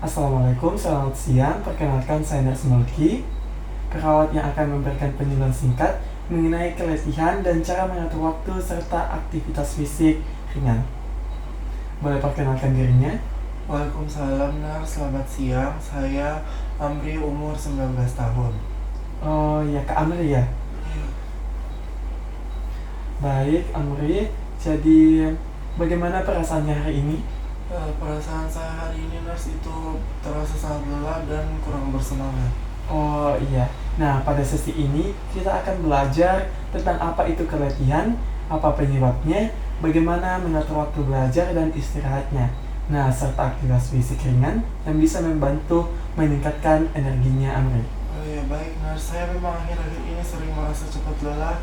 Assalamualaikum, selamat siang. Perkenalkan saya Nas Mulki, perawat yang akan memberikan penjelasan singkat mengenai keletihan dan cara mengatur waktu serta aktivitas fisik ringan. Boleh perkenalkan dirinya? Waalaikumsalam Nar, selamat siang. Saya Amri, umur 19 tahun. Oh ya, Kak Amri ya. Baik, Amri. Jadi, bagaimana perasaannya hari ini? Perasaan saya hari ini Nars itu terasa sangat lelah dan kurang bersemangat. Oh iya. Nah, pada sesi ini kita akan belajar tentang apa itu keletihan, apa penyebabnya, bagaimana mengatur waktu belajar dan istirahatnya. Nah, serta aktivitas fisik ringan yang bisa membantu meningkatkan energinya Amri. Oh ya baik Nars, saya memang akhir-akhir ini sering merasa cepat lelah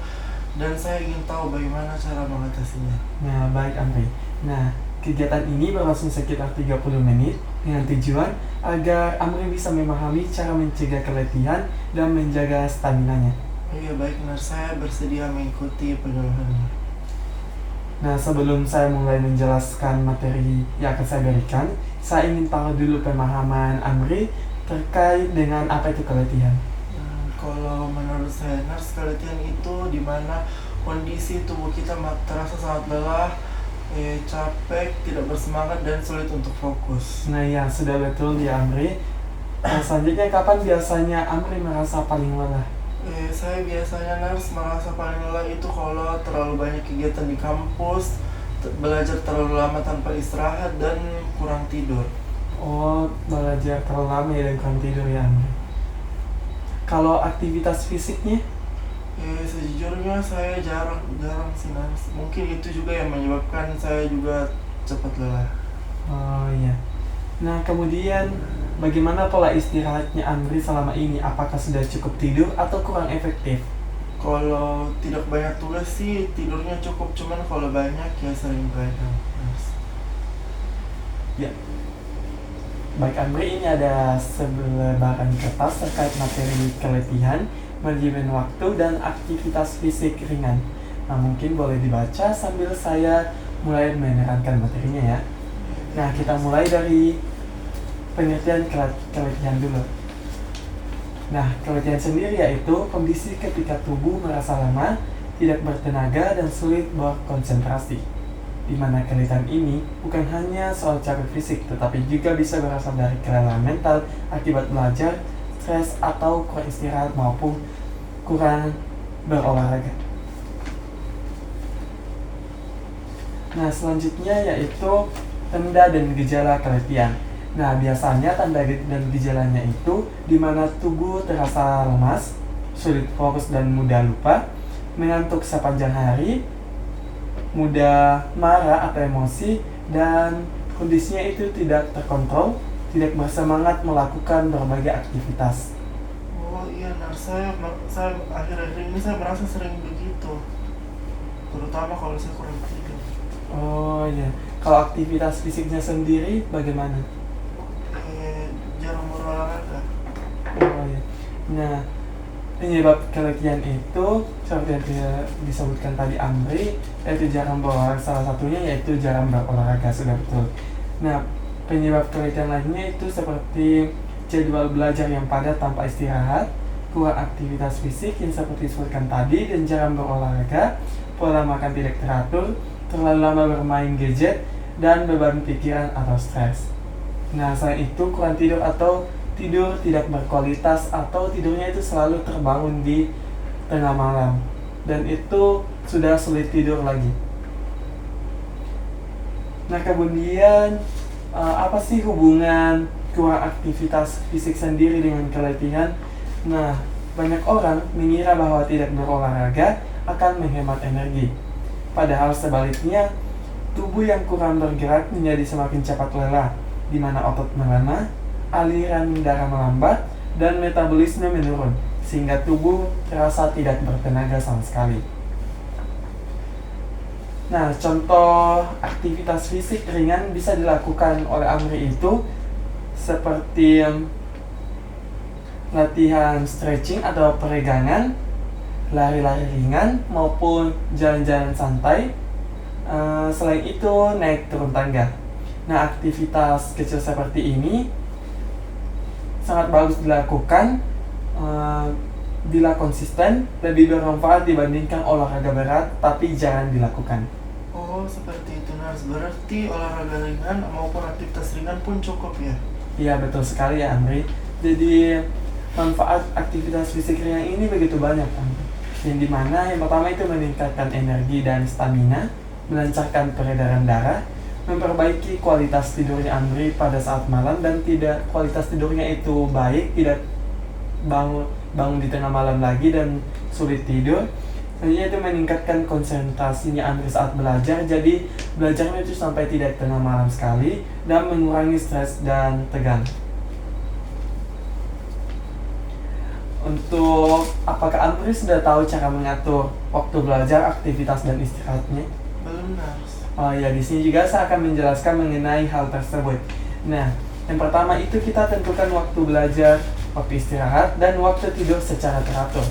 dan saya ingin tahu bagaimana cara mengatasinya. Nah, baik Amri. Nah, kegiatan ini berlangsung sekitar 30 menit dengan tujuan agar Amri bisa memahami cara mencegah keletihan dan menjaga staminanya. Oh ya baik Nars, saya bersedia mengikuti penyuluhannya. Nah, sebelum saya mulai menjelaskan materi yang akan saya berikan, saya ingin tahu dulu pemahaman Amri terkait dengan apa itu keletihan. Kalau menurut saya Nars, keletihan itu dimana kondisi tubuh kita terasa sangat lelah, capek, tidak bersemangat dan sulit untuk fokus. Nah, ya, sudah betul ya Amri. Nah, selanjutnya, kapan biasanya Amri merasa paling lelah? Saya biasanya Nars merasa paling lelah itu kalau terlalu banyak kegiatan di kampus, belajar terlalu lama tanpa istirahat dan kurang tidur. Oh, belajar terlalu lama ya dan kurang tidur ya Amri. Kalau aktivitas fisiknya? Sejujurnya saya jarang sih Nars. Mungkin itu juga yang menyebabkan saya juga cepat lelah. Oh iya. Nah, kemudian bagaimana pola istirahatnya Amri selama ini? Apakah sudah cukup tidur atau kurang efektif? Kalau tidak banyak tugas sih tidurnya cukup, cuman kalau banyak ya sering begadang. Ya. Baik Amri, ini ada selebaran kertas terkait materi keletihan, manajemen waktu, dan aktivitas fisik ringan. Nah, mungkin boleh dibaca sambil saya mulai menerangkan materinya ya. Nah, kita mulai dari pengertian keletihan dulu. Nah, keletihan sendiri yaitu kondisi ketika tubuh merasa lemah, tidak bertenaga, dan sulit berkonsentrasi. Di mana keletihan ini bukan hanya soal capek fisik, tetapi juga bisa berasal dari kelelahan mental akibat belajar, stres, atau kurang istirahat maupun kurang berolahraga. Nah, selanjutnya yaitu tanda dan gejala keletihan. Nah, biasanya tanda dan gejalanya itu di mana tubuh terasa lemas, sulit fokus dan mudah lupa, mengantuk sepanjang hari, mudah marah atau emosi, dan kondisinya itu tidak terkontrol, tidak bersemangat melakukan berbagai aktivitas. Oh iya Nar, saya akhir-akhir ini saya merasa sering begitu, terutama kalau saya kurang tidur. Oh iya, kalau aktivitas fisiknya sendiri bagaimana? Jarang berolahraga. Oh iya. Nah, penyebab keletihan itu seperti yang disebutkan tadi Amri, yaitu jarang berolahraga. Salah satunya yaitu jarang berolahraga, sudah betul. Nah, penyebab keletihan lainnya itu seperti jadwal belajar yang padat tanpa istirahat, kurang aktivitas fisik yang seperti disebutkan tadi, dan jarang berolahraga, pola makan tidak teratur, terlalu lama bermain gadget, dan beban pikiran atau stres. Nah, selain itu kurang tidur atau tidur tidak berkualitas atau tidurnya itu selalu terbangun di tengah malam dan itu sudah sulit tidur lagi. Nah, kemudian apa sih hubungan kurang aktivitas fisik sendiri dengan keletihan? Nah, banyak orang mengira bahwa tidak berolahraga akan menghemat energi. Padahal sebaliknya, tubuh yang kurang bergerak menjadi semakin cepat lelah, di mana otot melemah, aliran darah melambat, dan metabolisme menurun, sehingga tubuh terasa tidak bertenaga sama sekali. Nah, contoh aktivitas fisik ringan bisa dilakukan oleh Amri itu seperti latihan stretching atau peregangan, lari-lari ringan, maupun jalan-jalan santai. Selain itu, naik turun tangga. Nah, aktivitas kecil seperti ini sangat bagus dilakukan bila konsisten, lebih bermanfaat dibandingkan olahraga berat, tapi jangan dilakukan. Oh, seperti itu Nars. Berarti olahraga ringan maupun aktivitas ringan pun cukup ya? Iya, betul sekali ya Amri. Jadi manfaat aktivitas fisik ringan ini begitu banyak Amri. Yang dimana yang pertama itu meningkatkan energi dan stamina, melancarkan peredaran darah, memperbaiki kualitas tidurnya Amri pada saat malam, dan tidak kualitas tidurnya itu baik, tidak bangun di tengah malam lagi dan sulit tidur. Selanjutnya itu meningkatkan konsentrasinya Amri saat belajar, jadi belajarnya itu sampai tidak tengah malam sekali, dan mengurangi stres dan tegang. Untuk apakah Amri sudah tahu cara mengatur waktu belajar, aktivitas, dan istirahatnya? Belum Nars. Oh ya, di sini juga saya akan menjelaskan mengenai hal tersebut. Nah, yang pertama itu kita tentukan waktu belajar, waktu istirahat, dan waktu tidur secara teratur.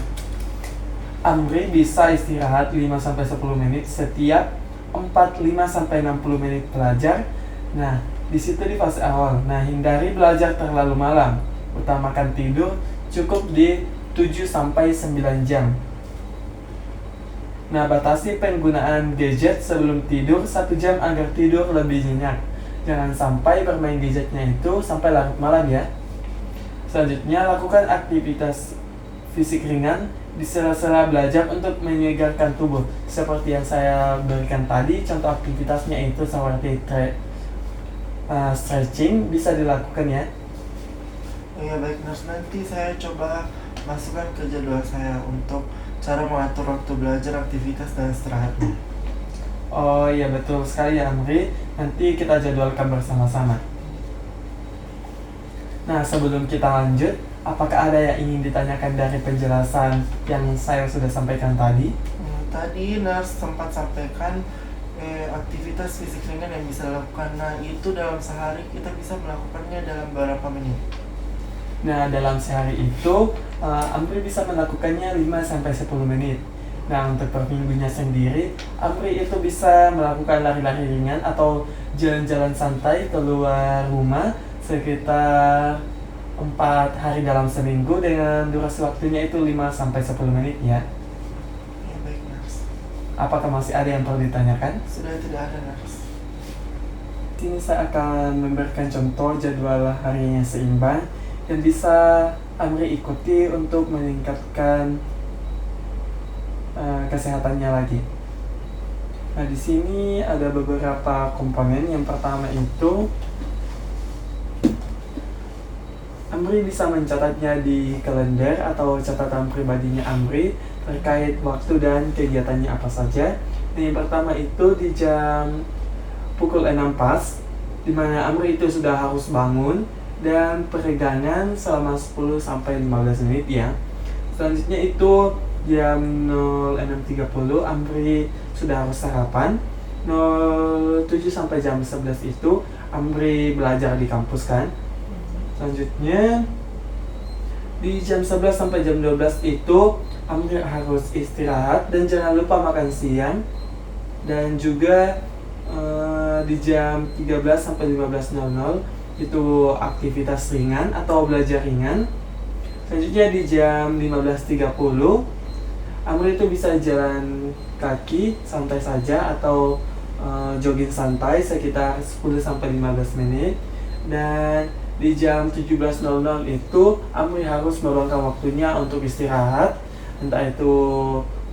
Amri bisa istirahat 5-10 menit setiap 45-60 menit belajar. Nah, di situ di fase awal. Nah, hindari belajar terlalu malam. Utamakan tidur cukup di 7-9 jam. Nah, batasi penggunaan gadget sebelum tidur 1 jam agar tidur lebih nyenyak. Jangan sampai bermain gadgetnya itu sampai larut malam ya. Selanjutnya, lakukan aktivitas fisik ringan di sela-sela belajar untuk menyegarkan tubuh. Seperti yang saya berikan tadi, contoh aktivitasnya itu seperti stretching bisa dilakukan ya. Oh ya baik Nars, nanti saya coba masukkan ke jadwal saya untuk cara mengatur waktu belajar, aktivitas, dan istirahatnya. Oh iya, betul sekali ya Amri. Nanti kita jadwalkan bersama-sama. Nah, sebelum kita lanjut, apakah ada yang ingin ditanyakan dari penjelasan yang saya sudah sampaikan tadi? Tadi Nars sempat sampaikan aktivitas fisik ringan yang bisa dilakukan. Nah, itu dalam sehari kita bisa melakukannya dalam berapa menit? Nah, dalam sehari itu Amri bisa melakukannya 5-10 menit. Nah, untuk per minggunya sendiri, Amri itu bisa melakukan lari-lari ringan atau jalan-jalan santai keluar rumah sekitar 4 hari dalam seminggu dengan durasi waktunya itu 5-10 menit ya. Ya baik Nars. Apakah masih ada yang perlu ditanyakan? Sudah tidak ada Nars. Di sini saya akan memberikan contoh jadwal hariannya seimbang yang bisa Amri ikuti untuk meningkatkan kesehatannya lagi. Nah, di sini ada beberapa komponen. Yang pertama itu Amri bisa mencatatnya di kalender atau catatan pribadinya Amri terkait waktu dan kegiatannya apa saja. Nah, yang pertama itu di jam pukul 6 pas, di mana Amri itu sudah harus bangun dan peregangan selama 10-15 menit ya. Selanjutnya itu jam 06.30 Amri sudah harus sarapan. 07 sampai jam 11 itu Amri belajar di kampus kan. Selanjutnya di jam 11 sampai jam 12 itu Amri harus istirahat dan jangan lupa makan siang. Dan juga di jam 13 sampai 15.00 itu aktivitas ringan atau belajar ringan. Selanjutnya di jam 15.30 Amri itu bisa jalan kaki santai saja atau jogging santai sekitar 10-15 menit. Dan di jam 17.00 itu Amri harus meluangkan waktunya untuk istirahat, entah itu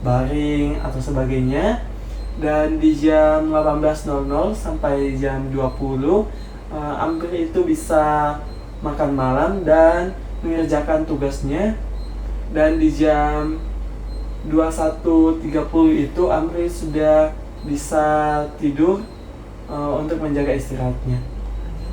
baring atau sebagainya. Dan di jam 18.00 sampai jam 20 Amri itu bisa makan malam dan mengerjakan tugasnya. Dan di jam 21.30 itu Amri sudah bisa tidur untuk menjaga istirahatnya.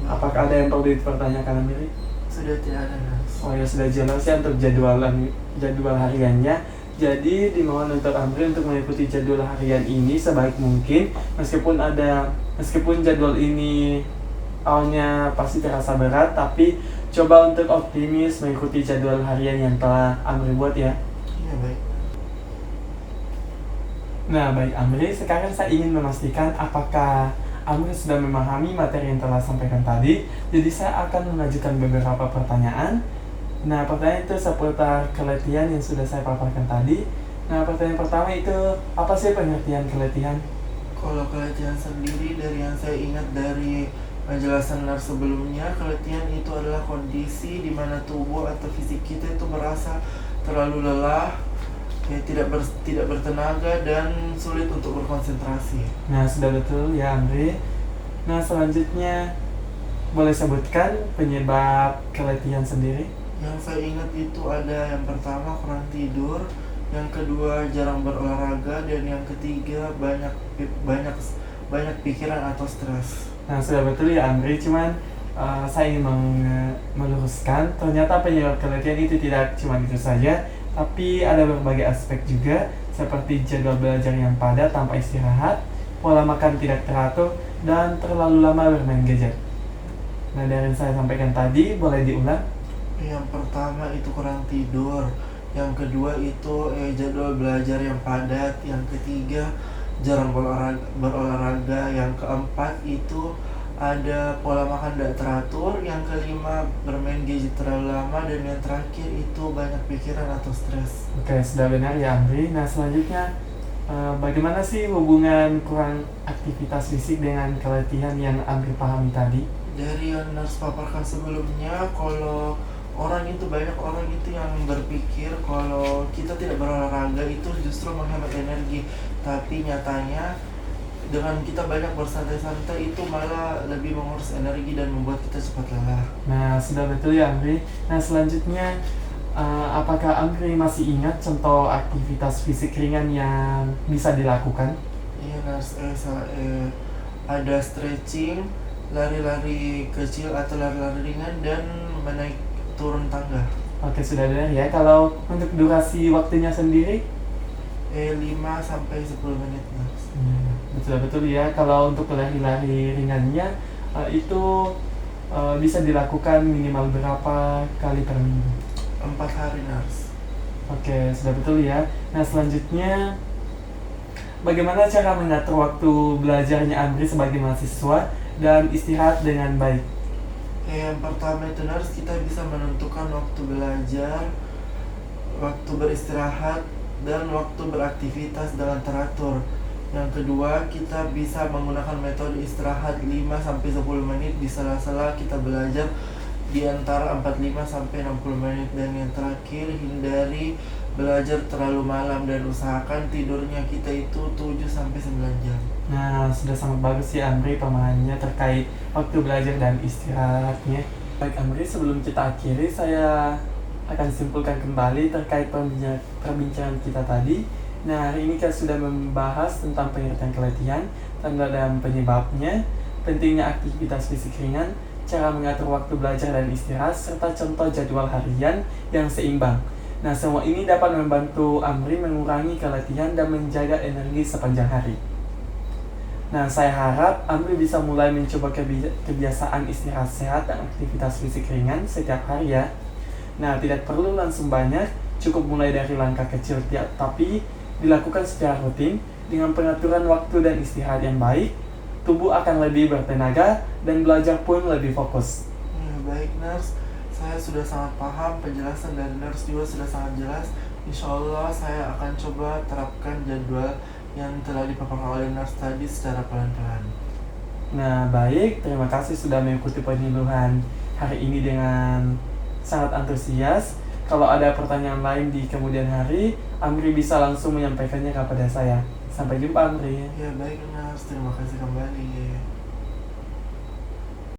Apakah ada yang perlu dipertanyakan Amri? Sudah tidak ada Nars. Oh ya, sudah jelas ya untuk jadwal hariannya. Jadi dimohon untuk Amri untuk mengikuti jadwal harian ini sebaik mungkin. Meskipun jadwal ini awalnya pasti terasa berat, tapi coba untuk optimis mengikuti jadwal harian yang telah Amri buat ya. Iya baik. Nah, baik Amri, sekarang saya ingin memastikan apakah Amri sudah memahami materi yang telah sampaikan tadi. Jadi saya akan mengajukan beberapa pertanyaan. Nah, pertanyaan itu seputar keletihan yang sudah saya paparkan tadi. Nah, pertanyaan pertama itu, apa sih pengertian keletihan? Kalau keletihan sendiri, dari yang saya ingat dari penjelasan nurse sebelumnya, keletihan itu adalah kondisi di mana tubuh atau fisik kita itu merasa terlalu lelah, tidak bertenaga dan sulit untuk berkonsentrasi. Nah, sudah betul ya, Andre. Nah, selanjutnya boleh sebutkan penyebab keletihan sendiri? Yang saya ingat itu ada yang pertama kurang tidur, yang kedua jarang berolahraga, dan yang ketiga banyak pikiran atau stres. Nah, sudah betul ya, Andre. Cuman saya ingin meluruskan, ternyata penyebab keletihan itu tidak cuma itu saja, tapi ada berbagai aspek juga, seperti jadwal belajar yang padat tanpa istirahat, pola makan tidak teratur, dan terlalu lama bermain gadget. Nah, dari yang saya sampaikan tadi, boleh diulang? Yang pertama itu kurang tidur, yang kedua itu jadwal belajar yang padat, yang ketiga jarang berolahraga, yang keempat itu ada pola makan tidak teratur, yang kelima bermain gadget terlalu lama, dan yang terakhir itu banyak pikiran atau stres. Oke, sudah benar ya, Andri. Nah, selanjutnya bagaimana sih hubungan kurang aktivitas fisik dengan keletihan yang Andri pahami tadi? Dari yang nurse paparkan sebelumnya, kalau banyak orang itu yang berpikir kalau kita tidak berolahraga itu justru menghemat energi, tapi nyatanya dengan kita banyak bersantai-santai itu malah lebih mengurus energi dan membuat kita cepat lelah. Nah, sudah betul ya, Andri. Nah, selanjutnya apakah Andri masih ingat contoh aktivitas fisik ringan yang bisa dilakukan? Iya nurse, ada stretching, lari-lari kecil atau lari-lari ringan, dan menaik turun tangga. Oke, sudah benar ya. Kalau untuk durasi waktunya sendiri? 5-10 menit nurse. Betul ya. Kalau untuk lari-lari ringannya itu bisa dilakukan minimal berapa kali per minggu? 4 hari nurse. Oke, sudah betul ya. Nah, selanjutnya bagaimana cara mengatur waktu belajarnya Andri sebagai mahasiswa dan istirahat dengan baik? Yang pertama itu nurse, kita bisa menentukan waktu belajar, waktu beristirahat, dan waktu beraktivitas dengan teratur. Yang kedua, kita bisa menggunakan metode istirahat 5-10 menit di sela-sela kita belajar di antara 45-60 menit. Dan yang terakhir, hindari belajar terlalu malam dan usahakan tidurnya kita itu 7-9 jam. Nah, sudah sangat bagus sih Amri pemahamannya terkait waktu belajar dan istirahatnya. Baik Amri, sebelum kita akhiri, saya akan simpulkan kembali terkait perbincangan kita tadi. Nah, hari ini kita sudah membahas tentang pengertian keletihan, tanda dan penyebabnya, pentingnya aktivitas fisik ringan, cara mengatur waktu belajar dan istirahat, serta contoh jadwal harian yang seimbang. Nah, semua ini dapat membantu Amri mengurangi keletihan dan menjaga energi sepanjang hari. Nah, saya harap Amri bisa mulai mencoba kebiasaan istirahat sehat dan aktivitas fisik ringan setiap hari ya. Nah, tidak perlu langsung banyak, cukup mulai dari langkah kecil tapi dilakukan secara rutin dengan pengaturan waktu dan istirahat yang baik, tubuh akan lebih bertenaga dan belajar pun lebih fokus. Baik nurse, saya sudah sangat paham, penjelasan dari nurse juga sudah sangat jelas. Insya Allah saya akan coba terapkan jadwal yang telah dipaparkan oleh nurse tadi secara pelan-pelan. Nah, baik, terima kasih sudah mengikuti penyuluhan hari ini dengan sangat antusias. Kalau ada pertanyaan lain di kemudian hari, Amri bisa langsung menyampaikannya kepada saya. Sampai jumpa Amri. Ya baik nurse, terima kasih kembali.